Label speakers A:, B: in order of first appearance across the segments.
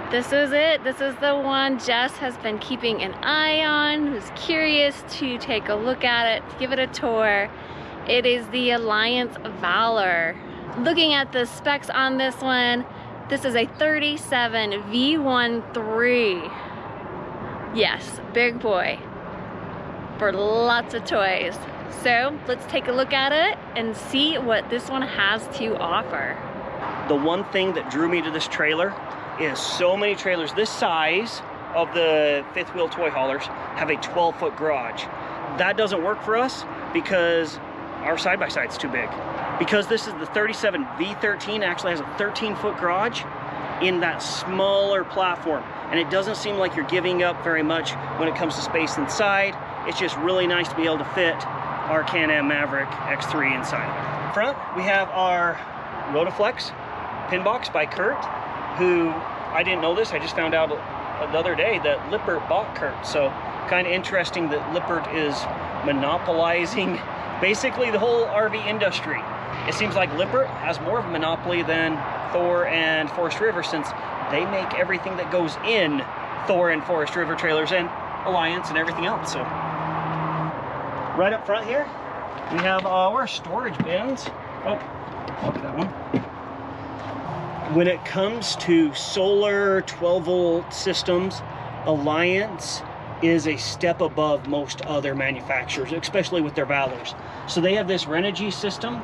A: This is it. This is the one Jess has been keeping an eye on, who's curious to take a look at it, give it a tour. It is the Alliance Valor. Looking at the specs on this one, this is a 37v13. Yes, big boy for lots of toys. So let's take a look at it and see what this one has to offer.
B: The one thing that drew me to this trailer is so many trailers this size of the fifth wheel toy haulers have a 12-foot garage. That doesn't work for us because our side-by-side's too big. Because this is the 37v13, actually has a 13-foot garage in that smaller platform, and it doesn't seem like you're giving up very much when it comes to space inside. It's just really nice to be able to fit our Can-Am Maverick X3 inside of it. Front, we have our Rotoflex Pinbox by Kurt, who, I didn't know this, I just found out the other day that Lippert bought Kurt. So kind of interesting that Lippert is monopolizing basically the whole RV industry. It seems like Lippert has more of a monopoly than Thor and Forest River, since they make everything that goes in Thor and Forest River trailers and Alliance and everything else. So right up front here, we have our storage bins. Oh, look at that one. When it comes to solar 12-volt systems, Alliance is a step above most other manufacturers, especially with their Valors. So they have this Renogy system,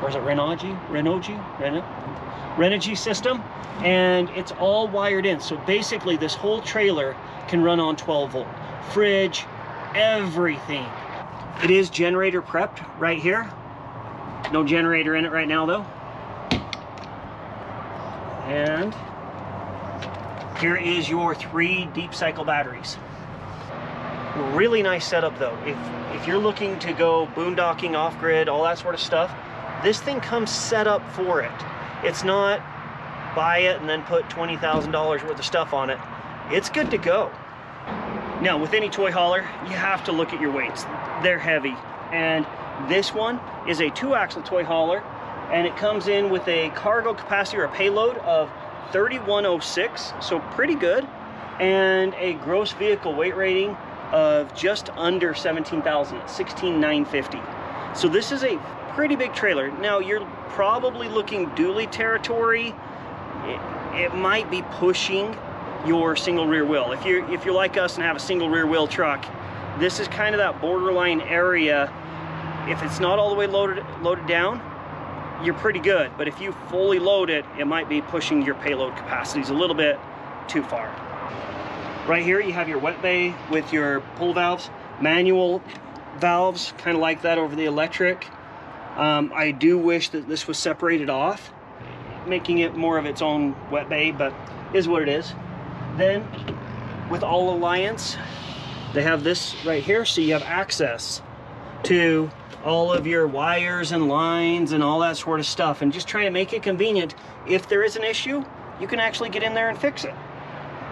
B: or is it Renogy system, and it's all wired in. So basically this whole trailer can run on 12-volt. Fridge, everything. It is generator prepped right here. No generator in it right now though. And here is your 3 deep cycle batteries. Really nice setup though. If you're looking to go boondocking, off-grid, all that sort of stuff, this thing comes set up for it. It's not buy it and then put $20,000 worth of stuff on it. It's good to go. Now with any toy hauler, you have to look at your weights. They're heavy. And this one is a 2-axle toy hauler, and it comes in with a cargo capacity or a payload of 3106, so pretty good, and a gross vehicle weight rating of just under 17,000, 16,950. So this is a pretty big trailer. Now you're probably looking dually territory. It might be pushing your single rear wheel. If you're like us and have a single rear wheel truck, this is kind of that borderline area. If it's not all the way loaded down, you're pretty good. But if you fully load it, it might be pushing your payload capacities a little bit too far. Right here you have your wet bay with your pull valves, manual valves, kind of like that over the electric. I do wish that this was separated off, making it more of its own wet bay, but is what it is. Then with all Alliance, they have this right here, so you have access to all of your wires and lines and all that sort of stuff, and just trying to make it convenient. If there is an issue, you can actually get in there and fix it,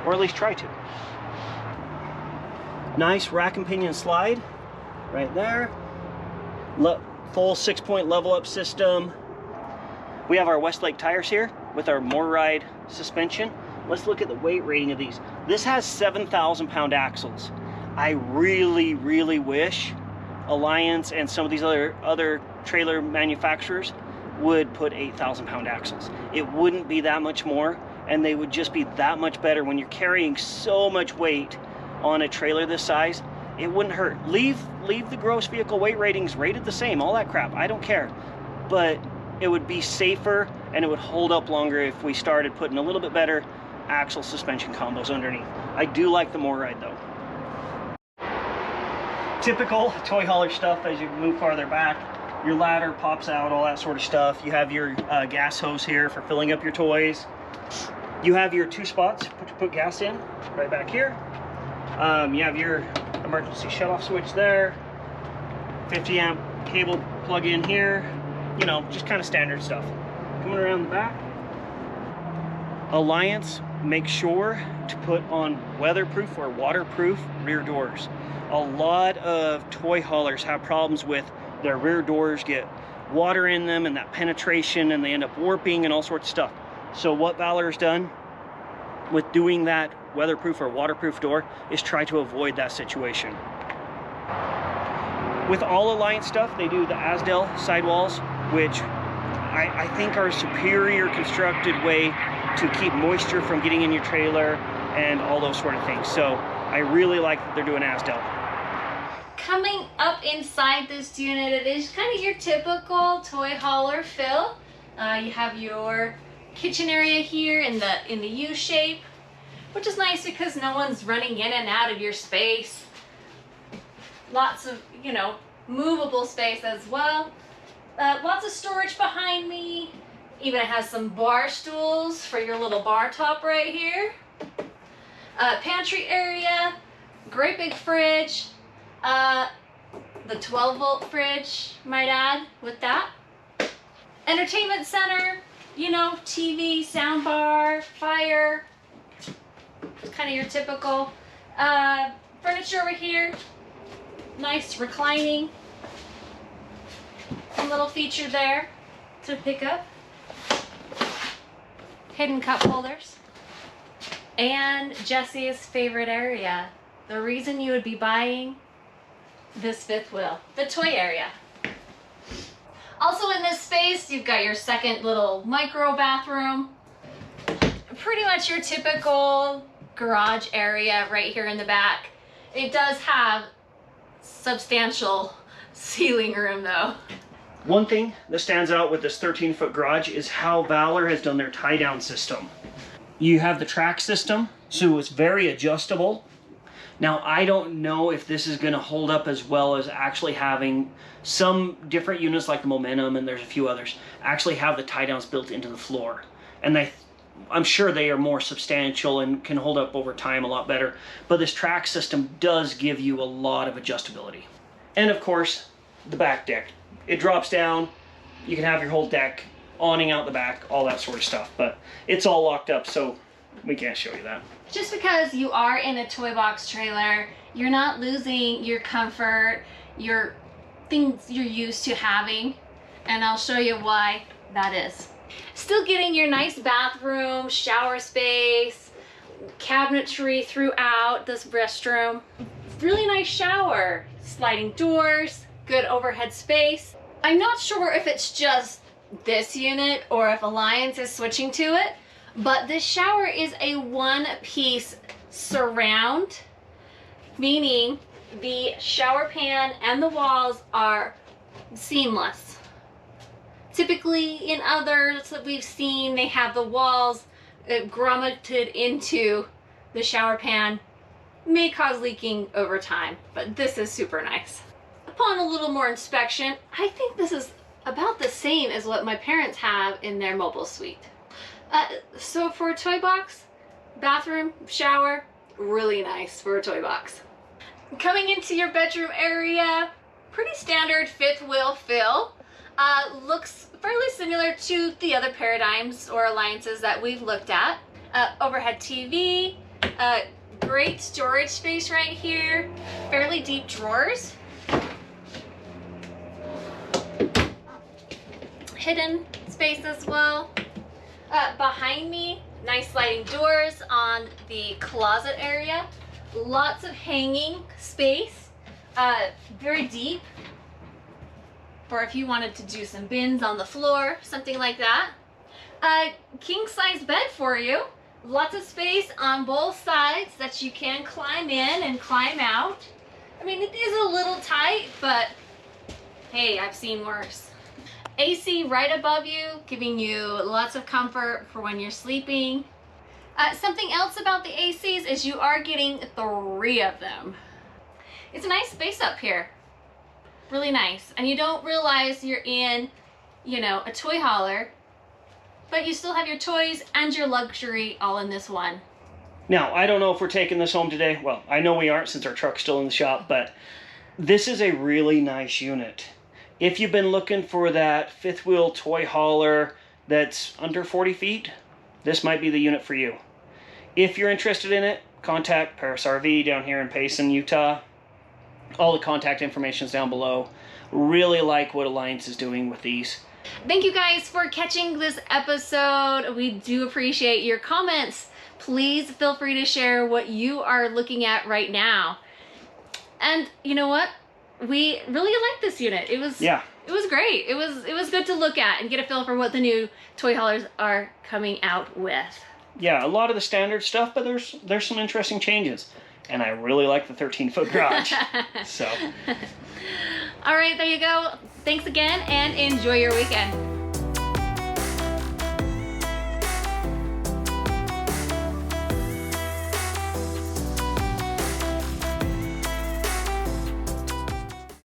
B: or at least try to. Nice rack and pinion slide right there. Full 6-point level up system. We have our Westlake tires here with our MoreRide suspension. Let's look at the weight rating of these. This has 7,000-pound axles. I really wish Alliance and some of these other trailer manufacturers would put 8,000-pound axles. It wouldn't be that much more, and they would just be that much better. When you're carrying so much weight on a trailer this size, it wouldn't hurt. Leave the gross vehicle weight ratings rated the same, all that crap, I don't care. But it would be safer and it would hold up longer if we started putting a little bit better axle suspension combos underneath. I do like the MoreRide though. Typical toy hauler stuff. As you move farther back, your ladder pops out, all that sort of stuff. You have your gas hose here for filling up your toys. You have your 2 spots to put gas in right back here. You have your emergency shut-off switch there, 50 amp cable plug in here, you know, just kind of standard stuff. Coming around the back, Alliance makes sure to put on weatherproof or waterproof rear doors. A lot of toy haulers have problems with their rear doors, get water in them and that penetration, and they end up warping and all sorts of stuff. So what Valor has done, with doing that weatherproof or waterproof door is try to avoid that situation. With all Alliance stuff, they do the Asdel sidewalls, which I think are a superior constructed way to keep moisture from getting in your trailer and all those sort of things. So I really like that they're doing Asdel.
A: Coming up inside this unit, it is kind of your typical Toyhauler fill. You have your kitchen area here in the U shape, which is nice because no one's running in and out of your space. Lots of, you know, movable space as well. Lots of storage behind me. Even it has some bar stools for your little bar top right here. Pantry area, great big fridge. The 12-volt fridge, might add, with that. Entertainment center, you know, TV, sound bar, fire. It's kind of your typical. Furniture over here. Nice reclining. A little feature there to pick up. Hidden cup holders. And Jesse's favorite area. The reason you would be buying this fifth wheel, the toy area. Also in this space, you've got your second little micro bathroom. Pretty much your typical garage area right here in the back. It does have substantial ceiling room though.
B: One thing that stands out with this 13-foot garage is how Valor has done their tie-down system. You have the track system, so it's very adjustable. Now, I don't know if this is going to hold up as well as actually having some different units like the Momentum, and there's a few others, actually have the tie-downs built into the floor. And I'm sure they are more substantial and can hold up over time a lot better. But this track system does give you a lot of adjustability. And of course, the back deck. It drops down, you can have your whole deck awning out the back, all that sort of stuff. But it's all locked up, so we can't show you that.
A: Just because you are in a toy box trailer, you're not losing your comfort, your things you're used to having, and I'll show you why that is. Still getting your nice bathroom, shower space, cabinetry throughout this restroom. Really nice shower, sliding doors, good overhead space. I'm not sure if it's just this unit or if Alliance is switching to it, but this shower is a one-piece surround, meaning the shower pan and the walls are seamless. Typically in others that we've seen, they have the walls grommeted into the shower pan, may cause leaking over time, but this is super nice. Upon a little more inspection, I think this is about the same as what my parents have in their mobile suite. So for a toy box, bathroom, shower, really nice for a toy box. Coming into your bedroom area, pretty standard fifth wheel fill. Looks fairly similar to the other paradigms or alliances that we've looked at. Overhead TV, great storage space right here, fairly deep drawers. Hidden space as well. Behind me, nice sliding doors on the closet area. Lots of hanging space, very deep for if you wanted to do some bins on the floor, something like that. King size bed for you. Lots of space on both sides that you can climb in and climb out. I mean, it is a little tight, but hey, I've seen worse. AC right above you, giving you lots of comfort for when you're sleeping. Something else about the ACs is you are getting 3 of them. It's a nice space up here. Really nice. And you don't realize you're in, you know, a toy hauler, but you still have your toys and your luxury all in this one.
B: Now, I don't know if we're taking this home today. Well, I know we aren't since our truck's still in the shop, but this is a really nice unit. If you've been looking for that fifth wheel toy hauler that's under 40 feet, this might be the unit for you. If you're interested in it, contact Parris RV down here in Payson, Utah. All the contact information is down below. Really like what Alliance is doing with these.
A: Thank you guys for catching this episode. We do appreciate your comments. Please feel free to share what you are looking at right now. And you know what? We really like this unit. It was great. It was good to look at and get a feel for what the new toy haulers are coming out with.
B: Yeah, a lot of the standard stuff, but there's some interesting changes. And I really like the 13-foot garage. So.
A: All right, there you go. Thanks again and enjoy your weekend.